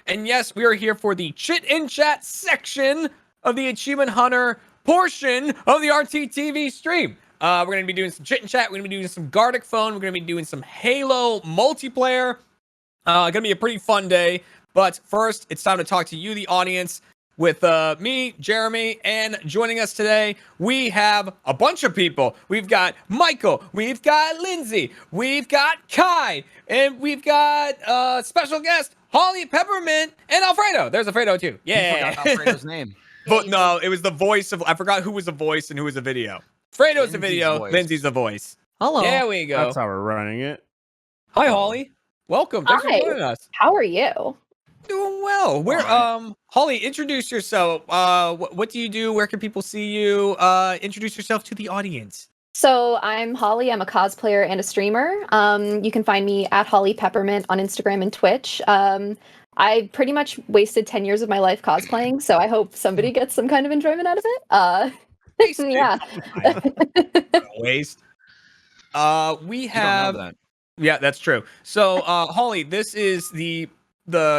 And yes, we are here for the Chit in Chat section of the Achievement Hunter portion of the RTTV stream. We're going to be doing some Chit in Chat. We're going to be doing some Gartic Phone. We're going to be doing some Halo multiplayer. Going to be a pretty fun day. But first, it's time to talk to you, the audience. With me, Jeremy, and joining us today, we have a bunch of people. We've got Michael, we've got Lindsay, we've got Kai, and we've got special guest, HollyPeppermint, and Alfredo. There's Alfredo, too. Yeah. You forgot Alfredo's name. But no, it was the voice of, I forgot who was the voice and who was the video. Fredo's the video, voice. Lindsay's the voice. Hello. There we go. That's how we're running it. Hi, Holly. Welcome. Thanks for joining us. How are you? Doing well. Where Holly, introduce yourself. What do you do? Where can people see you? Introduce yourself to the audience. So I'm Holly. I'm a cosplayer and a streamer. You can find me at HollyPeppermint on Instagram and Twitch. I pretty much wasted 10 years of my life cosplaying, so I hope somebody gets some kind of enjoyment out of it. Yeah. Waste. We You don't have. know that. Yeah, that's true. So, Holly, this is the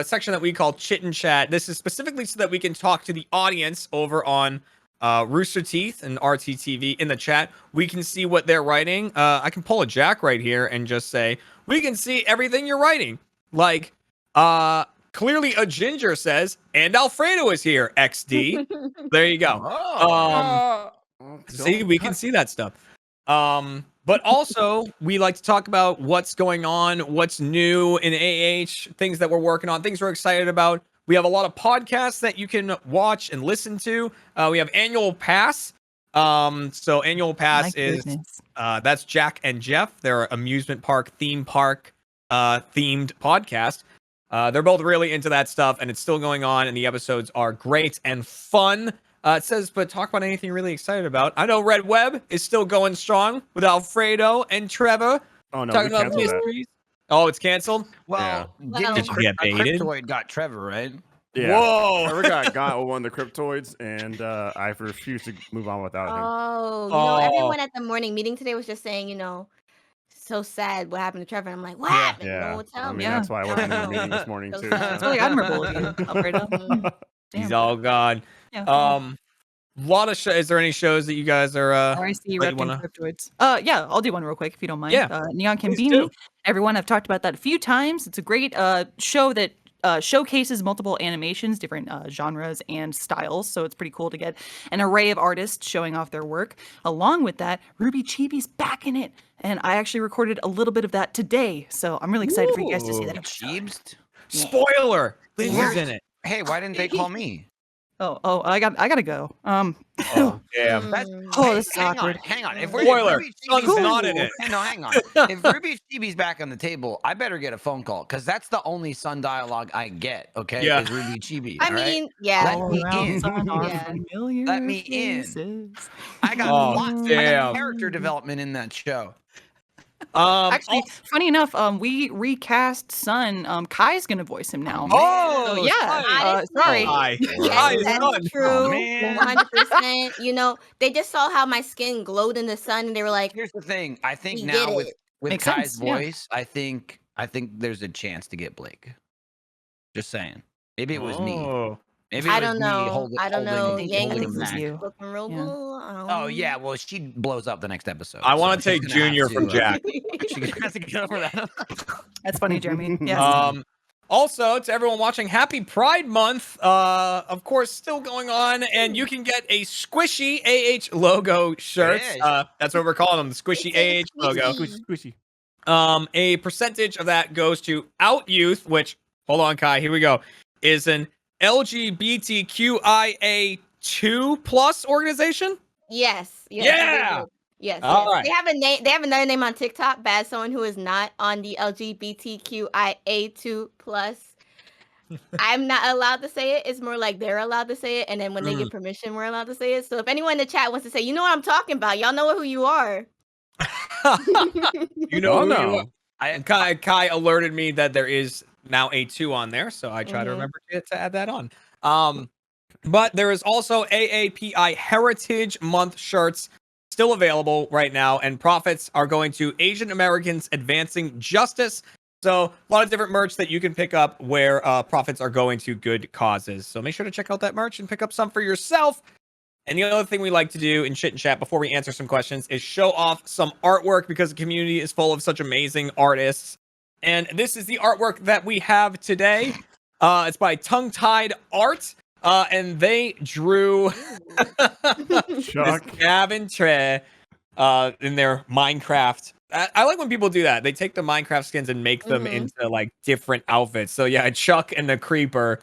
section that we call Chit and Chat. This is specifically so that we can talk to the audience over on Rooster Teeth and RTTV in the chat. We can see what they're writing. I can pull a Jack right here and just say, we can see everything you're writing. Like, clearly a Ginger says, and Alfredo is here, XD. There you go. See, we can see that stuff. But also, we like to talk about what's going on, what's new in AH, things that we're working on, things we're excited about. We have a lot of podcasts that you can watch and listen to. We have Annual Pass. So Annual Pass is that's Jack and Jeff. They're an amusement park, theme park themed podcast. They're both really into that stuff, and it's still going on, and the episodes are great and fun. It says, but talk about anything you're really excited about. I know Red Web is still going strong with Alfredo and Trevor. Oh no, talking we about canceled that. mysteries. Oh, it's canceled? Well, Yeah. didn't Did you get baited? Cryptoid got Trevor, right? Yeah. Whoa. Trevor got one of the cryptoids, and I refuse to move on without him. Oh, everyone at the morning meeting today was just saying, so sad what happened to Trevor. I'm like, what happened? Yeah. No one tell I mean, me. that's why I wasn't in the meeting this morning So too. sad. It's really admirable of you, Alfredo. He's all gone. Yeah. Lot of is there any shows that you guys are I see that you Reptin wanna- Cryptoids. Yeah, I'll do one real quick if you don't mind. Yeah, Neon please Kambini. do. Everyone, I've talked about that a few times. It's a great show that showcases multiple animations, different genres and styles. So it's pretty cool to get an array of artists showing off their work. Along with that, Ruby Chibi's back in it. And I actually recorded a little bit of that today. So I'm really excited for you guys to see that episode. Cheebs? Spoiler! Lindsay's in it. Hey, why didn't they call me? Oh, I gotta go. Oh, damn. That's, Oh, this is hang awkward. On, hang on. If Spoiler, Ruby Sun's Chibi's not in it. No, hang on. If Ruby Chibi's back on the table, I better get a phone call because that's the only Sun dialogue I get. Okay, Yeah. is Ruby Chibi. I all right? mean, yeah. Let me in. Yeah. Let me in. I got Oh, lots. I damn. got character development in that show. Actually, funny enough, we recast Sun. Kai's gonna voice him now. Oh, So, yeah. That is Sorry. Hi. Yes, Hi, that's son. true. Oh, man. 100%. They just saw how my skin glowed in the sun, and they were like, Here's the thing. I think We now did with it. Makes Kai's sense, yeah. voice, I think there's a chance to get Blake. Just saying. Maybe it was me. Oh. Maybe it I was don't me know. holding. I don't know. holding- Yang holding is him back. you. looking real Yeah. cool. I don't Oh know. yeah, well she blows up the next episode. I want to so she's take gonna have Junior to, from Jack. She's gonna have to get over that. That's funny, Jeremy. Yes. Also, to everyone watching, happy Pride Month. Of course, still going on, and you can get a squishy AH logo shirts. It is. That's what we're calling them, the squishy AH logo. Squishy. Squishy. A percentage of that goes to Out Youth, which, hold on, Kai, here we go, is an LGBTQIA2 plus organization. Yes. Yeah! Yes. All right. They have a name. They have another name on TikTok. But as someone who is not on the LGBTQIA2 plus, I'm not allowed to say it. It's more like they're allowed to say it, and then when they get permission, we're allowed to say it. So if anyone in the chat wants to say, you know what I'm talking about, y'all know who you are. You know Oh, who no. you are. And Kai alerted me that there is now a 2 on there, so I try to remember to add that on. But there is also AAPI Heritage Month shirts still available right now, and profits are going to Asian Americans Advancing Justice. So a lot of different merch that you can pick up where profits are going to good causes. So make sure to check out that merch and pick up some for yourself. And the other thing we like to do in Chit and Chat before we answer some questions is show off some artwork because the community is full of such amazing artists. And this is the artwork that we have today. It's by Tongue Tied Art. And they drew this Chuck. Gavin Trey in their Minecraft. I like when people do that. They take the Minecraft skins and make them into like different outfits. So yeah, Chuck and the Creeper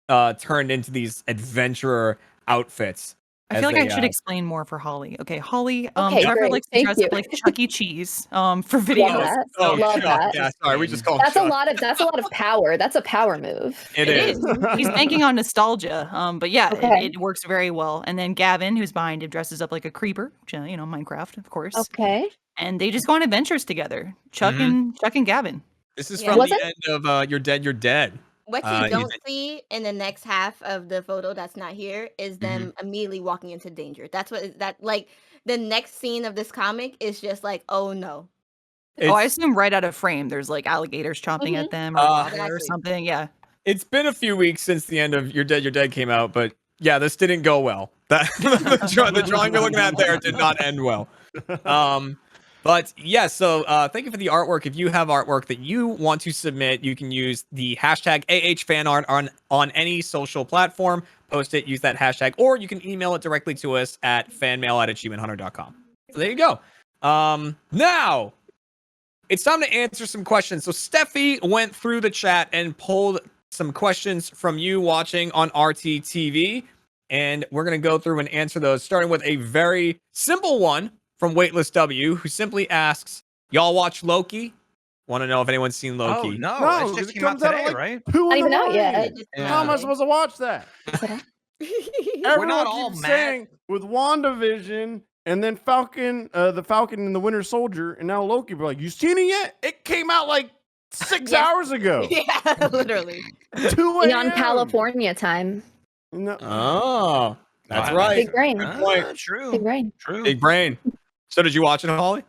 turned into these adventurer outfits. I feel like I should explain more for Holly. Okay, Holly, Okay, Jennifer great. likes to Thank dress you. up like Chuck E. Cheese for videos. Love that. Oh, Love Chuck. that. Yeah, sorry, we just call him That's a Chuck. lot of power. That's a power move. It is. He's banking on nostalgia. But yeah, Okay. it works very well. And then Gavin, who's behind him, dresses up like a creeper, which, Minecraft, of course. Okay. And they just go on adventures together. Chuck and Gavin. This is Yeah. from Was the it? end of You're Dead, You're Dead. What you you don't did- see in the next half of the photo that's not here is them immediately walking into danger. That's what like the next scene of this comic is just like, oh no. Oh, I It's- assume right out of frame, there's like alligators chomping at them or lava or Exactly. something. Yeah. It's been a few weeks since the end of You're Dead, You're Dead came out, but yeah, this didn't go well. The drawing you're looking at there did not end well. But yeah, so thank you for the artwork. If you have artwork that you want to submit, you can use the hashtag AHFanArt on any social platform. Post it, use that hashtag, or you can email it directly to us at fanmail@achievementhunter.com. So there you go. Now it's time to answer some questions. So Steffi went through the chat and pulled some questions from you watching on RTTV, and we're going to go through and answer those, starting with a very simple one from Weightless W, who simply asks, y'all watch Loki? Want to know if anyone's seen Oh Loki? no, No, it just it came out comes out today, like right? Who Not in even the out yet. morning? Yeah. How am I supposed to watch that? We're Everyone not all keeps mad. saying with WandaVision and then Falcon, the Falcon and the Winter Soldier, and now Loki. We're like, you seen it yet? It came out like 6 Yes. hours ago. Yeah, literally. 2 Beyond a.m. California time. No. Oh, that's Wow. right. Big brain. Point. True. Big brain. True. Big brain. So did you watch it, Holly?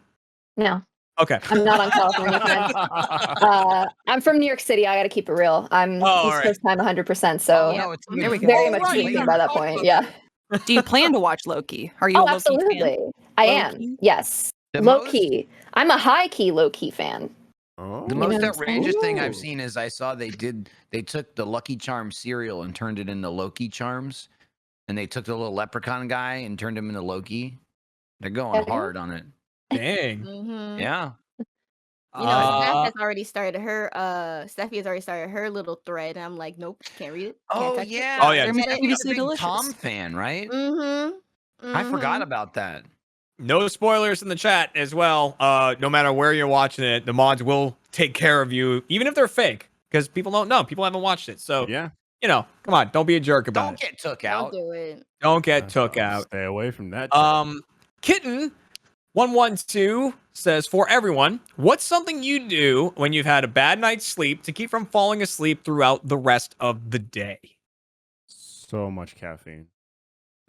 No, Okay. I'm not on California time. I'm from New York City. I got to keep it real. I'm all East right. Coast time 100%. So No, it's There we go. very Oh, much right, sleeping yeah. by that point. Yeah. Do you plan to watch Loki? Are you Oh, a Loki absolutely. fan? I Low-key? am. Yes. The Low most- key. I'm a high key low key fan. Oh. The know most what I'm saying? outrageous thing I've Ooh. seen is I saw they took the Lucky Charms cereal and turned it into Loki Charms, and they took the little leprechaun guy and turned him into Loki. They're going Okay. hard on it. Dang. Mm-hmm. Yeah. You know, Steph Uh, has already started her. Steffi has already started her little thread, and I'm like, nope, can't read it. Oh touch yeah. Oh, yeah. They're Stephanie's previously a big delicious. Tom fan, right? Mm-hmm. I forgot about that. No spoilers in the chat as well. No matter where you're watching it, the mods will take care of you, even if they're fake, because people don't know. People haven't watched it. So, Yeah. come on, don't be a jerk about Don't it. get took Don't out. do it. Don't get took out. Stay away from that. Kitten 112 says, for everyone, what's something you do when you've had a bad night's sleep to keep from falling asleep throughout the rest of the day? So much caffeine.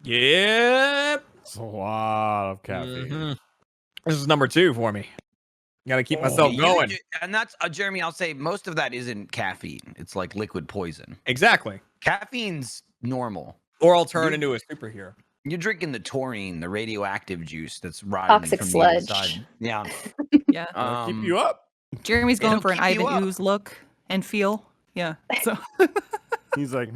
Yep. It's a lot of caffeine. Mhm. This is number 2 for me. Gotta keep Oh, myself you- going. And that's Jeremy. I'll say most of that isn't caffeine. It's like liquid poison. Exactly. Caffeine's normal. Or I'll turn You- into a superhero. You're drinking the taurine, the radioactive juice that's rotting Toxic from the sludge. inside. Yeah. Yeah. Keep you up. Jeremy's going it'll for an keep you Ivan up. Ooze look and feel. Yeah. So He's like,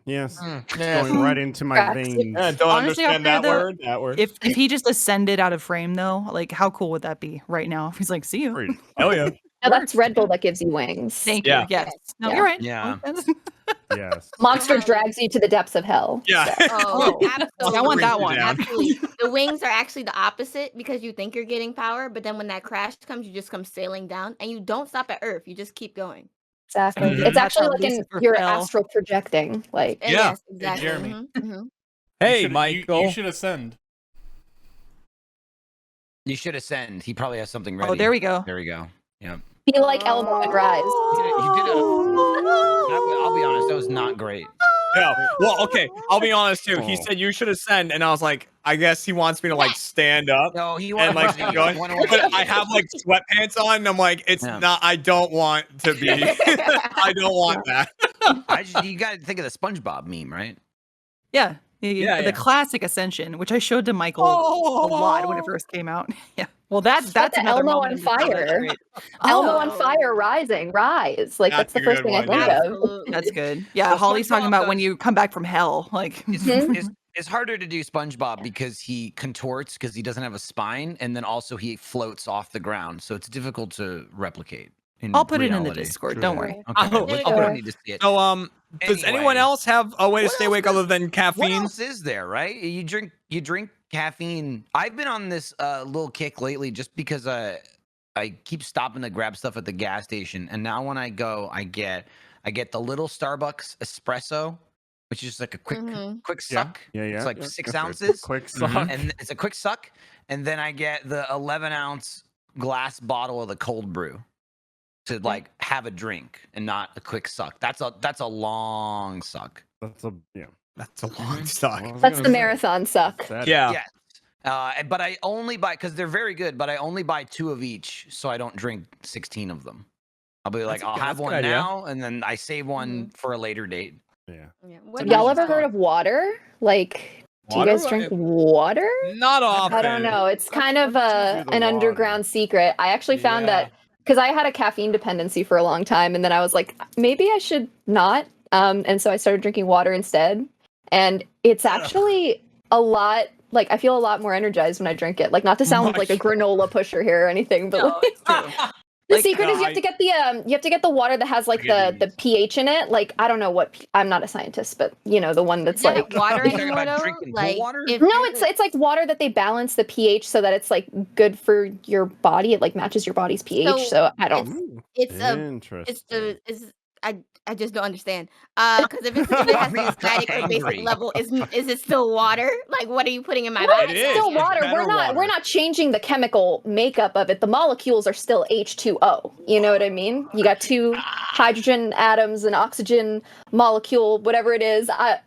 yes. Yeah. Going right into my Cracks. veins. Don't Honestly, understand out that there, though, word. That word. if he just ascended out of frame though, like how cool would that be right now? If he's like, see you. Great. Hell yeah. No, that's Red Bull that gives you wings. Thank Yeah. you. Yes. No, Yeah. you're right. Yeah. Yes. Monster drags you to the depths of hell. Yeah. So. Oh, absolutely. I want that Brings you one. down. Absolutely. The wings are actually the opposite because you think you're getting power, but then when that crash comes, you just come sailing down and you don't stop at Earth. You just keep going. Exactly. Mhm. It's That's actually how like Lucifer you're fell. astral projecting. Like And Yeah. Yes, exactly. Jeremy. Mhm. Hey, You Michael. should ascend. You should ascend. He probably has something ready. Oh, there we go. There we go. Yeah. feel like Elmo and Rise. You did it. I'll be honest. That was not great. Yeah. Well, okay. I'll be honest too. He Oh. said you should ascend, and I was like, I guess he wants me to like stand up No, he and like keep going. But I have like sweatpants on, and I'm like, it's Yeah. not. I don't want to be. I don't want that. You got to think of the SpongeBob meme, right? Yeah. Yeah, The yeah. classic Ascension, which I showed to Michael a lot when it first came out. Yeah. Well, that's But the another Elmo moment on in the show that's fire. great. Elmo on Oh. fire, rise. Like that's That's the a first good thing I one, think yeah. of. Absolutely. That's good. Yeah, Well, Holly's talking SpongeBob about when does- you come back from hell. Like, It's harder to do SpongeBob because he contorts because he doesn't have a spine, and then also he floats off the ground, so it's difficult to replicate. I'll put it in the reality. Discord. Don't worry. Okay, Oh, we okay. don't need to see it. So, does anyone Anyway. else have a way to What stay else awake does- other than What caffeine? else is there, right? You drink caffeine. I've been on this little kick lately just because I keep stopping to grab stuff at the gas station, and now when I go, I get the little Starbucks espresso, which is like a quick Yeah. suck. Yeah. It's like yeah. 6 That's a ounces. Quick Mhm. suck. And it's a quick suck, and then I get the 11-ounce glass bottle of the cold brew to like have a drink and not a quick suck. That's a long suck. That's a That's a long suck. Well, I was That's gonna the say, marathon suck. that- Yeah. Yeah. But I only buy because they're very good. But I only buy 2 of each, so I don't drink 16 of them. I'll be like, That's a I'll good- have that's a one good idea. now, and then I save one for a later date. Yeah. Yeah. Have y'all ever heard of water? Like, do you guys Water? drink water? Not often. I don't know. It's kind of That's usually an the underground secret. I actually found Yeah. that because I had a caffeine dependency for a long time, and then I was like, maybe I should not. And so I started drinking water instead. And it's actually a lot. Like I feel a lot more energized when I drink it. Like not to sound like a granola pusher here or anything, but No, like, it's true. the Like, secret is you I- have to get the water that has like the pH in it. Like I don't know what I'm not a scientist, but you know the one that's Is that like water You're talking anymore about though? drinking pool Like water? if no, there's it's like water that they balance the pH so that it's like good for your body. It like matches your body's pH. So I don't. Ooh, it's a interesting. it's the it's I just don't understand. Because if it has the static or basic Angry. level, is it still water? Like what are you putting in my No, body? It it's is. still It's water. better We're water. not changing the chemical makeup of it. The molecules are still H2O. You know what I mean? You got 2 hydrogen atoms, an oxygen molecule, whatever it is. I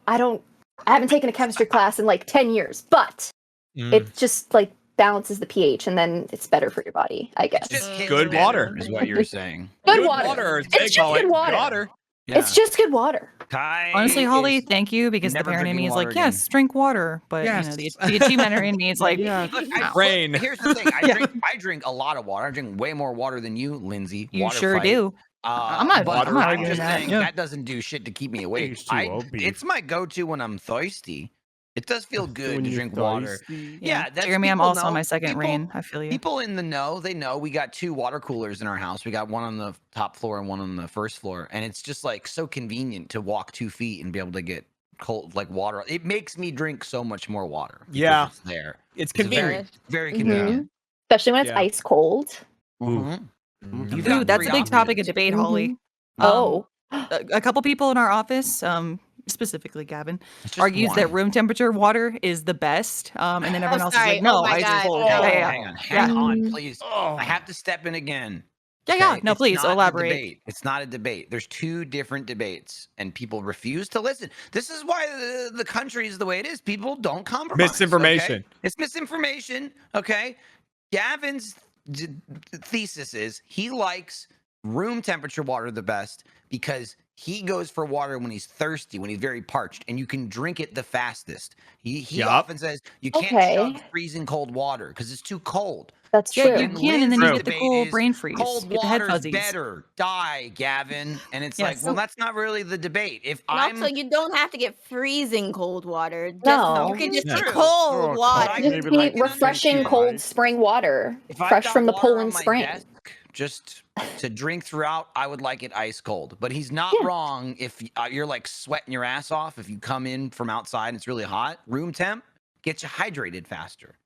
haven't taken a chemistry class in like 10 years, but it just like balances the pH and then it's better for your body, I guess. It's just hits Good better, water. is what you're saying. Good water. as It's they just call good it. water. Yeah. It's just good water. Kai Honestly, Holly, is- thank you because the never parent in me drinking is water like, yes, drink water. But Yes. you know, the achievement in me is like, Yeah. Look, no. Rain. Here's the thing. Yeah. I drink a lot of water. I drink way more water than you, Lindsay. You Water sure fight. do. I'm not- But I'm not I'm arguing just that, saying yeah. that doesn't do shit to keep me awake. H2O beef. It's my go-to when I'm thirsty. It does feel good When to you're drink water. thirsty. Yeah, that's Jeremy, I'm people also on know- my second people- rain. I feel you. People in the know, they know we got 2 water coolers in our house. We got one on the top floor and one on the first floor. And it's just like so convenient to walk 2 feet and be able to get cold like water. It makes me drink so much more water. because Yeah. It's there. It's It's very, convenient. very Mhm. convenient. Especially when it's Yeah. ice cold. Mhm. You've Ooh, got that's a 3 big topic of options. debate, Holly. Oh. A couple people in our office, specifically Gavin, It's just argues that one. room temperature water is the best. And then everyone else sorry. is like, no, Oh my ice God. cold. Oh, Yeah, yeah, yeah. Hang on, Yeah. please. Oh. I have to step in again. Yeah, yeah. Okay? No, It's please not a elaborate. debate. It's not a debate. There's 2 different debates, and people refuse to listen. This is why the country is the way it is. People don't compromise. Misinformation. Okay? It's misinformation. Okay. Gavin's thesis is he likes room temperature water the best because he goes for water when he's thirsty, when he's very parched, and you can drink it the fastest. He Yup. often says you can't Okay. shove freezing cold water because it's too cold. That's Yeah, true. you can, and then you Lindsay's get the debate cool is brain freeze. Cold Get the head water's fuzzies. better. Die, Gavin. And it's Yeah, like, well, so- that's not really the debate. If And I'm also, you don't have to get freezing cold water. Just, No. you can just It's get true. cold Throw a water. cup, Just maybe keep like refreshing 10 cold ice. spring water, if I've fresh got from the water on Poland my spring. desk, just to drink throughout, I would like it ice cold. But he's not Yeah. wrong if you're like sweating your ass off. If you come in from outside and it's really hot, room temp gets you hydrated faster.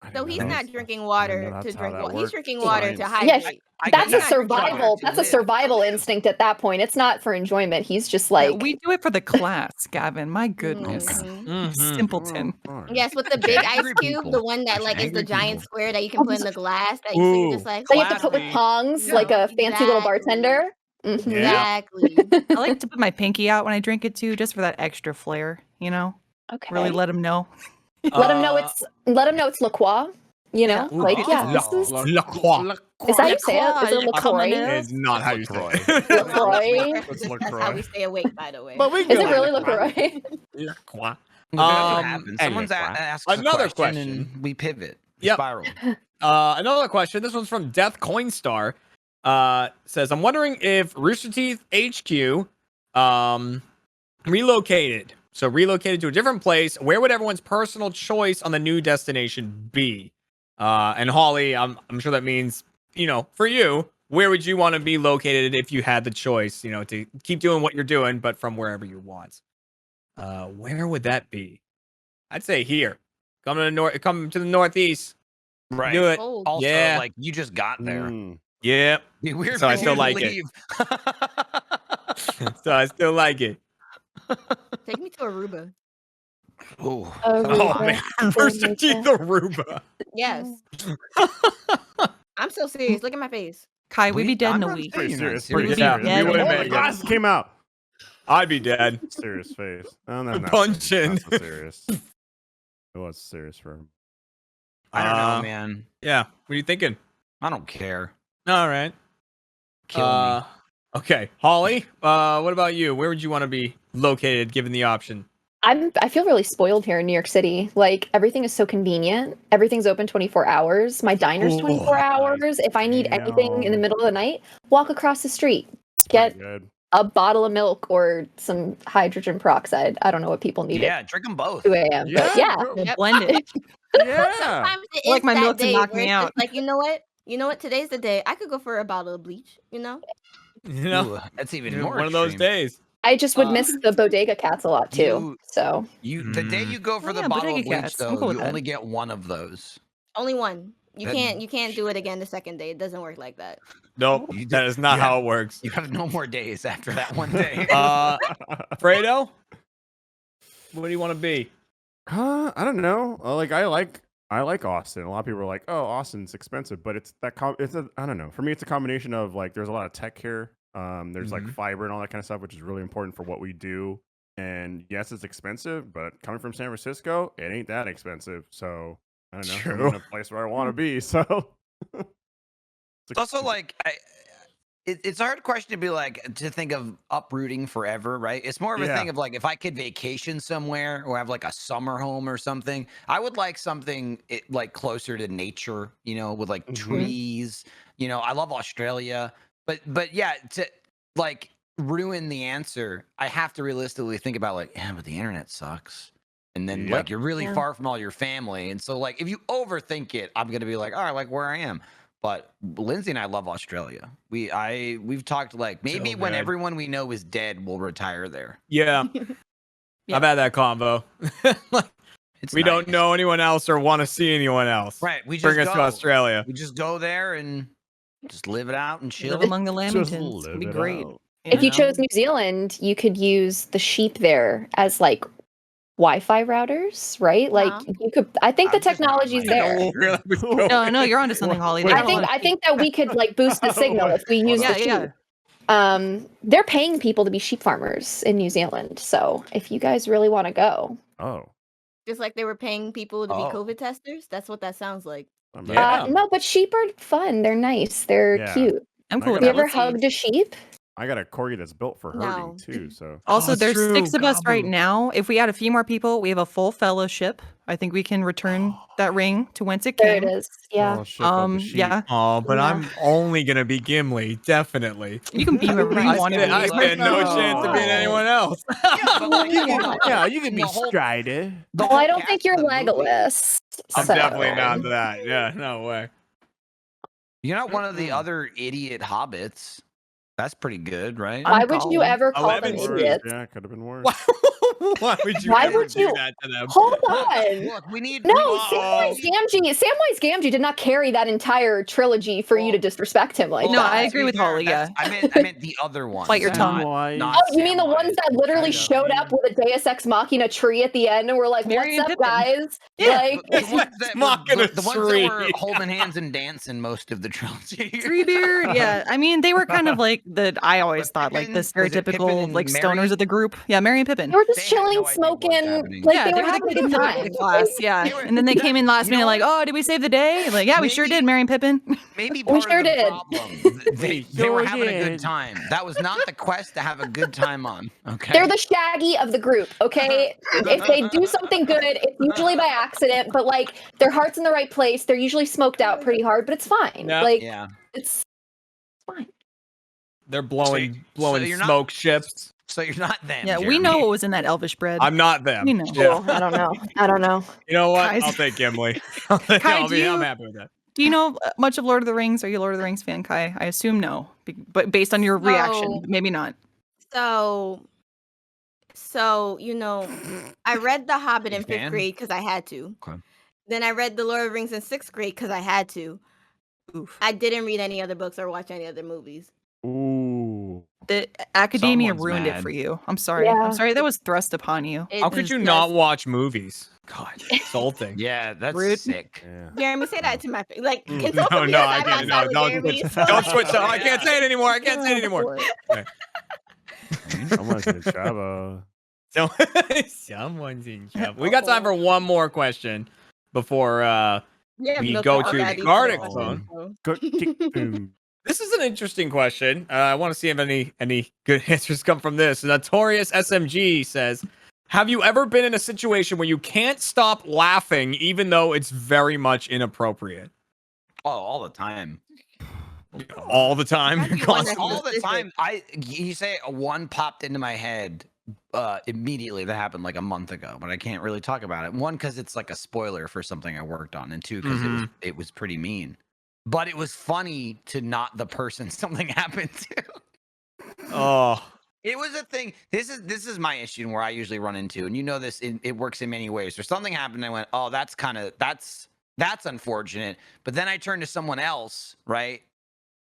I didn't So know he's that not was- drinking I didn't water know to that's how drink that water. He's worked. drinking water to Science. hydrate. I That's get a that. survival. To That's a live. survival instinct at that point. It's not for enjoyment. He's just Yeah, like we do it for the class, Gavin. My goodness. Mhm. Mhm. Simpleton. Oh, all right. Yes, with the big ice Angry cube, people. the one that Bunch like of is the angry giant people. square that you can put in the glass. That you so you're just like, that you have to put with Classy. tongs, like a fancy little Exactly. bartender. Mhm. Yeah. Exactly. I like to put my pinky out when I drink it too, just for that extra flair. You know, Okay. really let them know. Let them know it's La Croix. You Yeah. know, Ooh, like it's this is. La Croix. Is that how you say it? Is it LaCroix, LaCroix? It's not how you say LaCroix. it. LaCroix. That's how we stay awake, by the way. But we Is go it really LaCroix. LaCroix? La Croix. Well, that's what Um, happens. and Someone's liquid. asks Another a question, question. and we pivot. We Yep. spiral. Another question. This one's from Death Coinstar. Says, I'm wondering if Rooster Teeth HQ relocated. So relocated to a different place. Where would everyone's personal choice on the new destination be? And Holly, I'm sure that means, for you, where would you want to be located if you had the choice, to keep doing what you're doing, but from wherever you want? Where would that be? I'd say here. Come to the northeast. Right. Do it. Cold. Also, Yeah. like you just got there. Mm. Yep. Be weird So I for still you to like it. leave. So I still like it. Take me to Aruba. Ooh. Oh Aruba. man, Rooster Teeth Aruba. Yes. I'm so serious. Look at my face. Kai, we'd be dead in a I'm not week. saying Pretty you're not serious. Pretty We'd be Yeah, serious. dead we would've in a Oh, made the it. glasses came out. I'd be dead. Serious face. Oh, no, not Punching. Not so serious. It was serious for him. I don't know, Uh, man. Yeah. What are you thinking? I don't care. All right. Kill me. Okay, Holly. What about you? Where would you want to be located, given the option? I feel really spoiled here in New York City. Like everything is so convenient. Everything's open 24 hours. My diner's Ooh, 24 nice. hours. If I need anything in the Damn. middle of the night, walk across the street. Get Pretty good. a bottle of milk or some hydrogen peroxide. I don't know what people need Yeah, drink them both. at 2 a.m. But yeah. bro. Yep. Blend it. Yeah. Sometimes it Like is my that milk to day knock where me it's out. just like, you know what? You know what? Today's the day. I could go for a bottle of bleach, Ooh, that's even more one of those extreme. days. I just would miss the bodega cats a lot too. So The day you go for Oh, the yeah, bottle of bodega bleach, cats. I'm though, cool you with that. only get one of those. Only one. You That- can't do it again the second day. It doesn't work like that. Nope, You that is not yeah. how it works. You have no more days after that one day. Fredo, what do you want to be? I don't know. I like Austin. A lot of people are like, "Oh, Austin's expensive," but it's that. I don't know. For me, it's a combination of like, there's a lot of tech here. There's like Mhm. fiber and all that kind of stuff, which is really important for what we do. And yes, it's expensive, but coming from San Francisco, it ain't that expensive. So I don't know. I'm True. in a place where I want to be. So It's also like it's a hard question to be like to think of uprooting forever, right? It's more of a Yeah. thing of like if I could vacation somewhere or have like a summer home or something, I would like something like closer to nature, with like Mhm. trees. I love Australia, but yeah, to like ruin the answer, I have to realistically think about like, yeah, but the internet sucks. And then Yep. like you're really Yeah. far from all your family. And so like if you overthink it, I'm gonna be like, all right, like where I am. But Lindsay and I love Australia. We've talked like maybe So when good. everyone we know is dead, we'll retire there. Yeah, Yeah. I've had that combo. It's We don't nice. know anyone else or want to see anyone else. Right. We just Bring us go. to Australia. We just go there and just live it out and chill. Live among the Just Lamingtons. It'd be live it great. out. if you know? chose New Zealand, you could use the sheep there as like Wi-Fi routers, right? Like Wow. you could. I think the I'm just not technology's my there. No, you're onto something, Holly. They I got a think lot of I think that we could like boost the signal if we use Yeah, the sheep. yeah. They're paying people to be sheep farmers in New Zealand. So if you guys really want to go, Oh, Just like they were paying people to be Oh. COVID testers. That's what that sounds like. I'm Yeah. no, but sheep are fun. They're nice. They're Yeah. cute. I'm cool I with Have that. you ever Let's see. hugged a sheep? I got a corgi that's built for herding No. too. So Also, it's there's true. 6 of us right Gabu. now. If we add a few more people, we have a full fellowship. I think we can return that ring to whence it There came. it is. Yeah. Oh, shit, love the sheep. Yeah. Oh, but Yeah. I'm only gonna be Gimli, definitely. You can be whoever you I want to stand, be. I stand no chance of being Oh. anyone else. Yeah, but like, Yeah, you can the be whole- Strider. the Well, I whole don't cast think you're of the movie- Legolas. I'm so- definitely not that. Yeah, no way. You're not one of the other idiot hobbits. That's pretty good, right? Why would you ever call them 11 idiots? Yeah, could have been worse. Why would you Why ever would do you- that to them? Hold on. Look, we need No, Uh-oh. Samwise Gamgee did not carry that entire trilogy for you to disrespect him like No, that. I to agree be with fair, Holly, that's- yeah. I meant the other ones. Bite your tongue. Not Oh, you mean the ones Samwise. that literally I know. showed up with a Deus Ex Machina tree at the end and were like, Merry "What's and up, Pippin. guys?" Yeah. Like, The ones that Mocking were, a the ones tree. that were holding hands and dancing most of the trilogy. Treebeard, yeah. I mean, they were kind of like that I always thought like the Pippin? Was it Pippin stereotypical and like Mary? stoners of the group. Yeah, Mary and Pippin. They were just They had chilling, no idea what was smoking, happening. like Yeah, they they were were the having a good good kids time. of the class. Yeah, They were- and then they came in last you minute know like, what? oh, did we save the day? Like, yeah, we sure Maybe- did, Mary and Pippin. Maybe We part sure of the did. problem. They were sure having a good did. time. That was not the quest to have a good time on. Okay. They're the Shaggy of the group, okay? If they do something good, it's usually by accident, but like their heart's in the right place. They're usually smoked out pretty hard, but it's fine. Yeah. Like Yeah. it's fine. They're blowing you're not- smoke ships. So you're not them. Yeah, we Jeremy. know what was in that elvish bread. I'm not them. We know. Yeah. Cool. I don't know. I don't know. You know what? Kai's- I'll take Gimli. Kai, I'm happy with that. Do you know much of Lord of the Rings? Are you a Lord of the Rings fan, Kai? I assume no, but based on your reaction, So- maybe not. So I read The Hobbit in Big fan? 5th grade because I had to. Okay. Then I read The Lord of the Rings in 6th grade because I had to. Oof. I didn't read any other books or watch any other movies. Ooh. The academia Someone's ruined it mad. for you. I'm sorry. Yeah. I'm sorry that was thrust upon you. It How could was you just- not watch movies? God, insulting. Yeah, that's Rude. sick. Yeah. Jeremy, say that to my face. Like, Mm, it's also no, because no, I I have can't. my No, with don't- Jeremy. Don't switch. Oh, I can't say it anymore. I can't say it anymore. Someone's in trouble. So, someone's in trouble. We got time for one more question before we go to the Gardic phone. Go, kick, boom. This is an interesting question. I want to see if any good answers come from this. Notorious SMG says, "Have you ever been in a situation where you can't stop laughing even though it's very much inappropriate?" Oh, all the time. All the time. That's You're the one that's constantly- All the time. You say one popped into my head immediately. That happened like a month ago, but I can't really talk about it. One, because it's like a spoiler for something I worked on, and two, because it was pretty mean. But it was funny to not the person something happened to. Oh, It was a thing. This is my issue and where I usually run into, and you know this. It works in many ways. There's something happened. And I went, oh, that's unfortunate. But then I turned to someone else, right?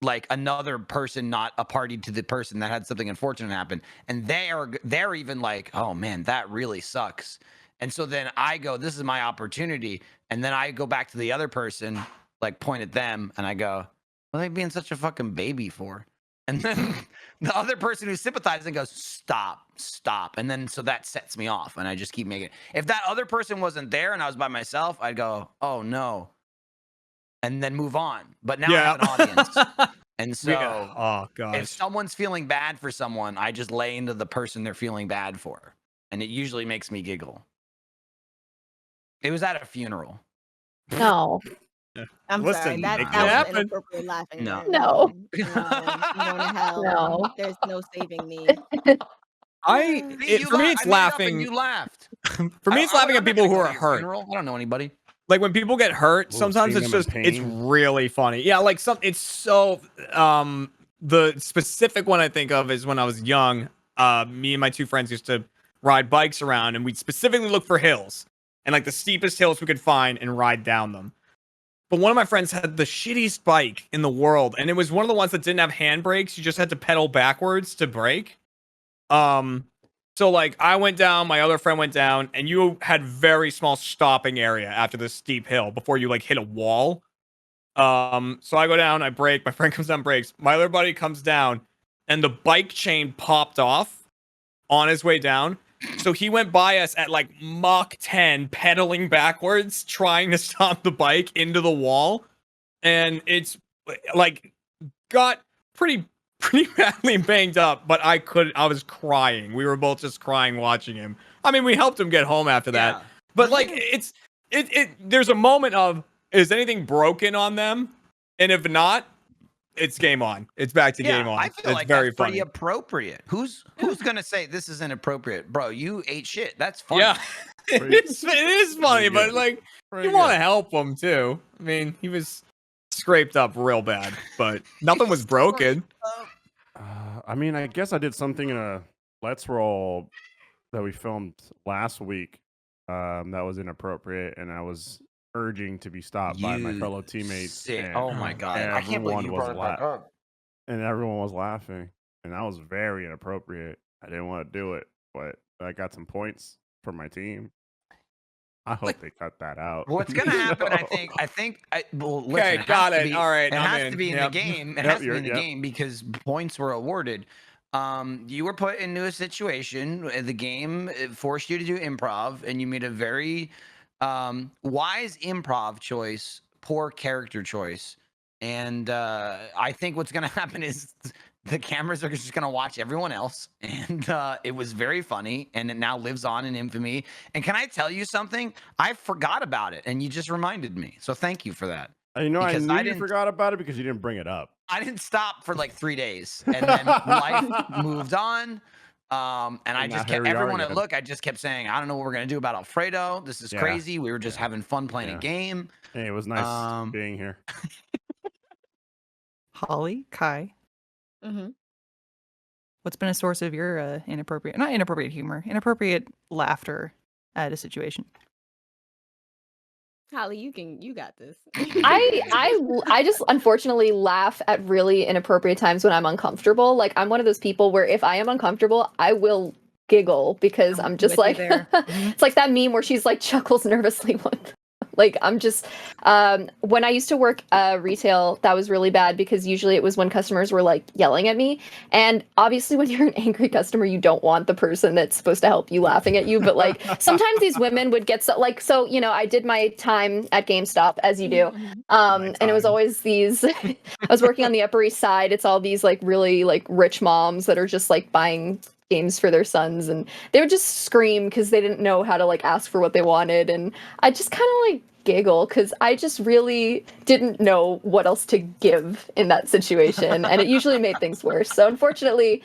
Like another person, not a party to the person that had something unfortunate happen, and they're even like, oh man, that really sucks. And so then I go, this is my opportunity, and then I go back to the other person, like point at them, and I go, what are they being such a fucking baby for? And then the other person who's sympathizing goes, stop. And then so that sets me off, and I just keep making it. If that other person wasn't there and I was by myself, I'd go, oh no, and then move on. But now I have an audience. And so oh if gosh. someone's feeling bad for someone, I just lay into the person they're feeling bad for. And it usually makes me giggle. It was at a funeral. No. I'm Listen, sorry. That it was can happen. inappropriate laughing. No. there. No. No, going to hell. No. There's no saving me. For See, me, you it's laughed. I made it up and laughing. you laughed. For me, it's laughing at I'm not people gonna who go are to your hurt. funeral. I don't know anybody. Like when people get hurt, Ooh, sometimes seeing it's them in just it's pain. really funny. Yeah, like it's so the specific one I think of is when I was young, me and my two friends used to ride bikes around, and we'd specifically look for hills and like the steepest hills we could find and ride down them. But one of my friends had the shittiest bike in the world, and it was one of the ones that didn't have handbrakes. You just had to pedal backwards to brake. So like I went down, my other friend went down, and you had very small stopping area after this steep hill before you like hit a wall. So I go down, I brake, my friend comes down, brakes. My other buddy comes down, and the bike chain popped off on his way down. So he went by us at like Mach 10, pedaling backwards, trying to stop the bike into the wall. And it's like got pretty badly banged up, but I was crying. We were both just crying watching him. I mean, we helped him get home after that. Yeah. But like there's a moment of, is anything broken on them? And if not, it's game on. It's back to game on. I feel it's like very that's pretty funny. appropriate. Who's gonna say this is inappropriate, bro? You ate shit. That's funny. Yeah. Pretty- it is funny, pretty but good. like Pretty you want to good. help him too. I mean, he was scraped up real bad, but nothing was broken. I mean, I guess I did something in a Let's Roll that we filmed last week that was inappropriate, and I was urging to be stopped by my You fellow teammates. sick. And, Oh my God. I can't believe you brought it back up. And everyone was laughing, and that was very inappropriate. I didn't want to do it, but I got some points for my team. I hope they cut that out. What's gonna happen? Well, listen, Okay, got it. All right, It I'm has in. to be in Yep. the game. It Yep, has to be in the yep. game because points were awarded. You were put into a situation. The game forced you to do improv, and you made a very wise improv choice, poor character choice. And I think what's gonna happen is the cameras are just gonna watch everyone else, and it was very funny, and it now lives on in infamy. And can I tell you something? I forgot about it, and you just reminded me. So thank you for that. You know, Because I I knew you didn't- forgot about it because you didn't bring it up. I didn't stop for like 3 days, and then life moved on. And I And just now here kept we are everyone at again. look. I just kept saying, I don't know what we're gonna do about Alfredo. This is Yeah, crazy. We were just yeah, having fun playing yeah. a game. Hey, it was nice being here. Holly, Kai, Mm-hmm. what's been a source of your not inappropriate humor, inappropriate laughter at a situation? Holly, you got this. I just unfortunately laugh at really inappropriate times when I'm uncomfortable. Like I'm one of those people where if I am uncomfortable, I will giggle because I'm just with you like there. Mhm. it's like that meme where she's like chuckles nervously one. Like I'm just when I used to work retail, that was really bad because usually it was when customers were like yelling at me. And obviously when you're an angry customer, you don't want the person that's supposed to help you laughing at you. But like sometimes these women would get so, you know, I did my time at GameStop as you do. And it was always these I was working on the Upper East Side. It's all these like really like rich moms that are just like buying games for their sons, and they would just scream because they didn't know how to like ask for what they wanted, and I just kind of like giggle because I just really didn't know what else to give in that situation, and it usually made things worse. So unfortunately,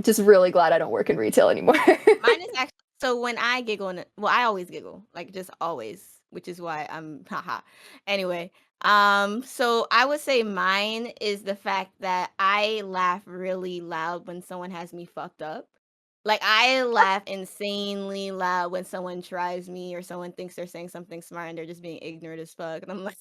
just really glad I don't work in retail anymore. Mine is actually so when I giggle, I always giggle, like just always, which is why I'm haha. Anyway, so I would say mine is the fact that I laugh really loud when someone has me fucked up. Like I laugh insanely loud when someone tries me or someone thinks they're saying something smart and they're just being ignorant as fuck, and I'm like,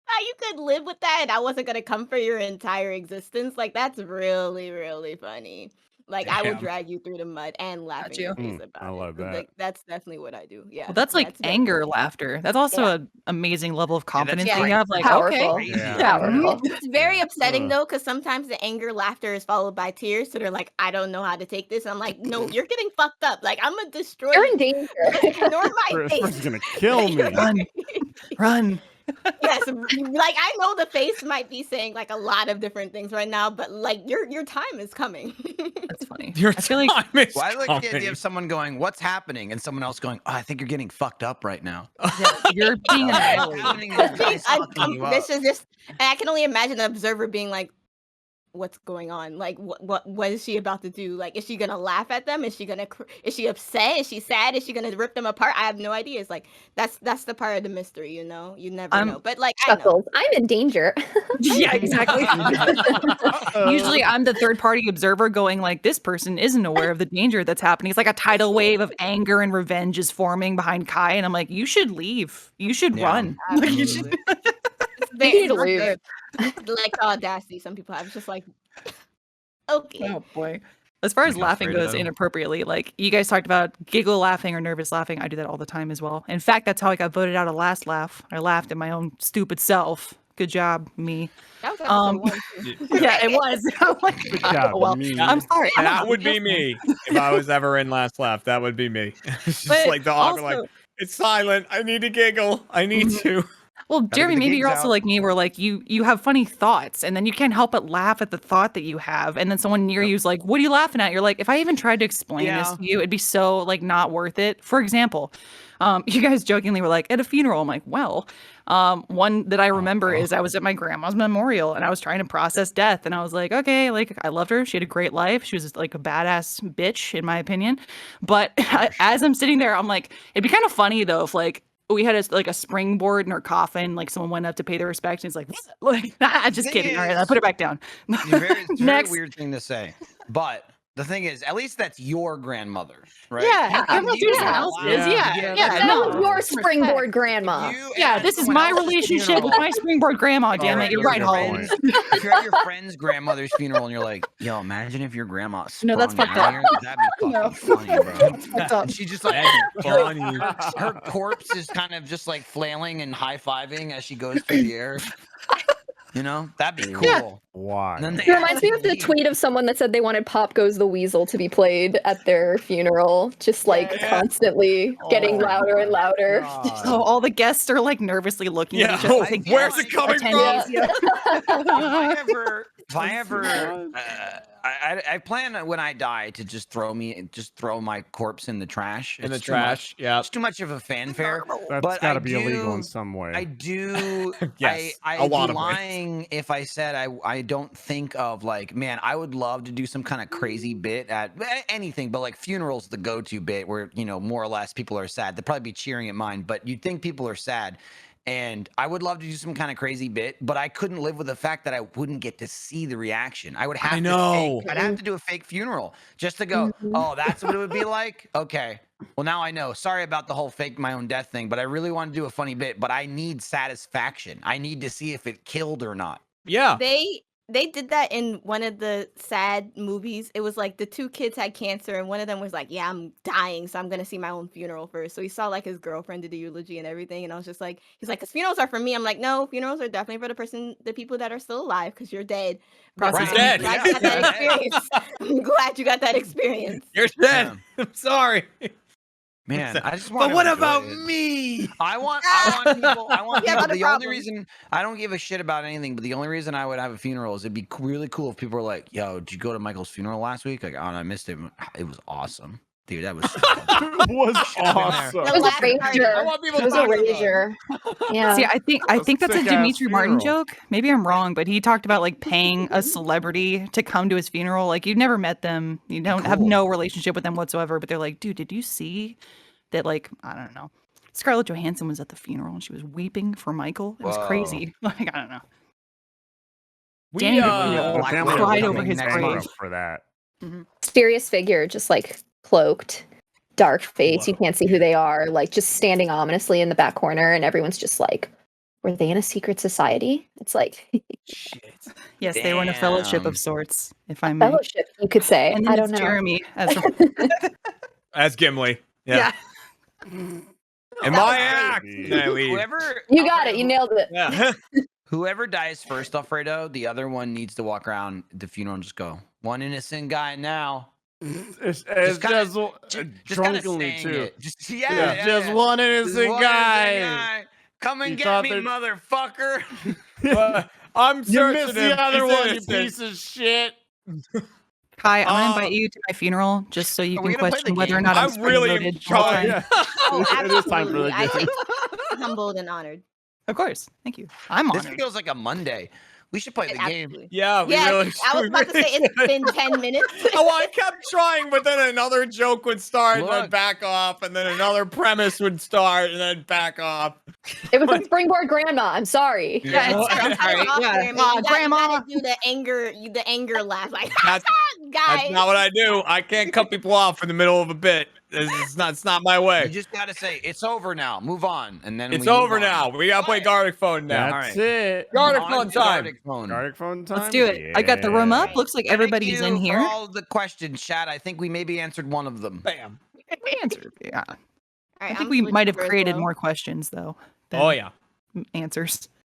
"Ah, you could live with that, and I wasn't gonna come for your entire existence." Like that's really, really funny. Like I will Damn. drag you through the mud and laugh in your face I about it. love that. Like that's definitely what I do. Yeah. Well, that's like it's very anger funny. laughter. That's also Yeah. an amazing level of that's confidence that great. you have. Like, Powerful. okay, Crazy. yeah, Powerful. It's very upsetting Ugh. though, because sometimes the anger laughter is followed by tears. So they're like, I don't know how to take this. I'm like, no, you're getting fucked up. Like I'm gonna destroy You're you. in danger. Just ignore my This person's face. gonna kill me. run, run. Yes, like I know the face might be saying like a lot of different things right now, but like your time is coming. That's funny. Your I feel like time is Well, I like the idea coming. of someone going, "What's happening?" and someone else going, "Oh, I think you're getting fucked up right now." you're being What's annihilated. happening? This guy's fucking you This up. is just, and I can only imagine the observer being like, "What's going on? Like, what is she about to do? Like, is she gonna laugh at them? Is she gonna? Is she upset? Is she sad? Is she gonna rip them apart? I have no idea. It's like that's the part of the mystery, you know. You never know. But like, I know. Chuckles. I'm in danger. Yeah, exactly. Usually I'm the third party observer going like, this person isn't aware of the danger that's happening. It's like a tidal wave of anger and revenge is forming behind Kai. And I'm like, you should leave. You should Yeah. run. Like, you should- It's You need to not leave. good. Like the audacity some people have. It's just like, okay. Oh boy. As far as Like laughing goes Alfredo. inappropriately, like you guys talked about giggle laughing or nervous laughing. I do that all the time as well. In fact, that's how I got voted out of last laugh. I laughed at my own stupid self. Good job, me. That was Um, episode 1 too. Yeah, it was. I'm like, Good job, well, me. I'm sorry. I don't That know. would be me if I was ever in last laugh. That would be me. It's just But like the awkward, like also- it's silent. I need to giggle. I need to. Well, get Jeremy, the maybe gigs you're also out. like me, where like you have funny thoughts, and then you can't help but laugh at the thought that you have, and then someone near you's like, "What are you laughing at?" You're like, "If I even tried to explain this Yeah. to you, it'd be so like not worth it." For example, you guys jokingly were like at a funeral. I'm like, well, one that I remember is I was at my grandma's memorial, and I was trying to process death, and I was like, okay, like I loved her. She had a great life. She was like a badass bitch, in my opinion. But as I'm sitting there, I'm like, it'd be kind of funny though if like we had a springboard in her coffin, like someone went up to pay their respects, and it's like, like just Thing kidding. All right, I is- put it back down. It's a very Next. weird thing to say, but the thing is, at least that's your grandmother, right? Yeah, You I'm can not do doing that. someone else's. Yeah. Yeah, That no. was your Respect. springboard grandma. You Yeah, at this is someone my else's relationship with funeral. my springboard grandma. Damn Oh, it, you're that's right, a good Holly. point. If you're at your friend's grandmother's funeral and you're like, yo, imagine if your grandma sprung No, that's fucked out up. of here. That'd be fucking No. funny, bro. It's fucked up. And she just like That'd be funny. her corpse is kind of just like flailing and high-fiving as she goes through the air. You know, that'd be Yeah. cool. Why? And then they It reminds me ask of the you- tweet of someone that said they wanted Pop Goes the Weasel to be played at their funeral, just like Yeah. constantly getting Oh louder and my louder. God. So all the guests are like nervously looking at Yeah. each other. Oh, like, where's it coming attendees, from? yeah. if I ever, I plan when I die to just throw my corpse in the trash. In the It's too much. trash. Yeah. It's too much of a fanfare. That's but got I to be illegal in do- some way. I do. Yes, I'd a lot be of ways. lying if I said I don't think of like, man, I would love to do some kind of crazy bit at anything, but like funerals, the go-to bit where more or less people are sad. They'd probably be cheering at mine, but you'd think people are sad. And I would love to do some kind of crazy bit, but I couldn't live with the fact that I wouldn't get to see the reaction. I would have I know. I'd have to do a fake funeral just to go, oh, that's what it would be like? Okay. Well, now I know. Sorry about the whole fake my own death thing, but I really want to do a funny bit, but I need satisfaction. I need to see if it killed or not. Yeah. They did that in one of the sad movies. It was like the two kids had cancer, and one of them was like, "Yeah, I'm dying, so I'm gonna see my own funeral first." So he saw like his girlfriend did the eulogy and everything, and I was just like, "He's like, 'cause funerals are for me." I'm like, "No, funerals are definitely for the people that are still alive, because you're dead." But Process I'm dead. glad you got that experience. I'm glad you got that experience. You're dead. I'm sorry. Man, I just want. But what about me? I want people. I want Yeah, people. but the The only problem- reason I don't give a shit about anything, but the only reason I would have a funeral is it'd be really cool if people were like, "Yo, did you go to Michael's funeral last week?" Like, oh, I missed it. It was awesome, dude. That was. It was awesome. It was a last part. I rager. want people It was a talking about it. rager. Yeah. See, I think that's a sick-ass Dimitri Martin funeral. joke. Maybe I'm wrong, but he talked about like paying a celebrity to come to his funeral. Like you've never met them, you don't have Cool. no relationship with them whatsoever, but they're like, dude, did you see that? Like, I don't know. Scarlett Johansson was at the funeral and she was weeping for Michael. It was Whoa. crazy. Like, I don't know. We, Danny The Black family Widow cried was over coming his next grave. month. for that. Mysterious figure, just like cloaked, dark face. You Whoa. can't see who they are. Like just standing ominously in the back corner, and everyone's just like, "Were they in a secret society?" It's like shit. Yes, they were in a fellowship Damn. of sorts, if I may. fellowship, you could say. And then I don't it's know. Jeremy as As Gimli. Yeah. In That my was act. great. There we- Whoever You got it. You nailed it. Yeah. Whoever dies first, Alfredo, the other one needs to walk around the funeral and just go, one innocent guy now. It's kinda- just Just kinda drunkenly saying too. it. Just Yeah, just one Just innocent one guy. innocent guy. Come and You get thought me, that- motherfucker. But I'm You searching missed him. the other He's one, you innocent. piece of shit. Kai, I'm gonna invite you to my funeral just so you Are we can gonna play question the whether or game? not I'm I'm really spring-loaded in all the charge. time. Yeah. Oh, It is time for the absolutely. I game. take humbled and honored. Of course. Thank you. I'm This honored. feels like a Monday. We should play the game. Absolutely. Yeah, we Yeah, really I was we about to say really it's should. been 10 minutes. Oh, I kept trying, but then another joke would start and then Look. back off, and then another premise would start and then back off. It was a springboard grandma. I'm sorry. Yeah, Well, it's- I'm sorry. off, Yeah. Jeremy. You gotta Grandma. do the anger laugh, like That's, guys. that's not what I do. I can't cut people off in the middle of a bit. It's not my You way. just gotta say, it's over now. Move on. And then It's we move over on. now. We gotta play Garlic Phone now. That's it. Garlic On Phone to time. Garlic Phone. Garlic phone time. Let's do it. I got the room up. Looks like everybody's in Thank you here. for all the questions, chat. I think we maybe answered one of them. Bam. We answered. Yeah. All right, I think I'm we switching might have over as created well. more questions though. Oh yeah. Answers.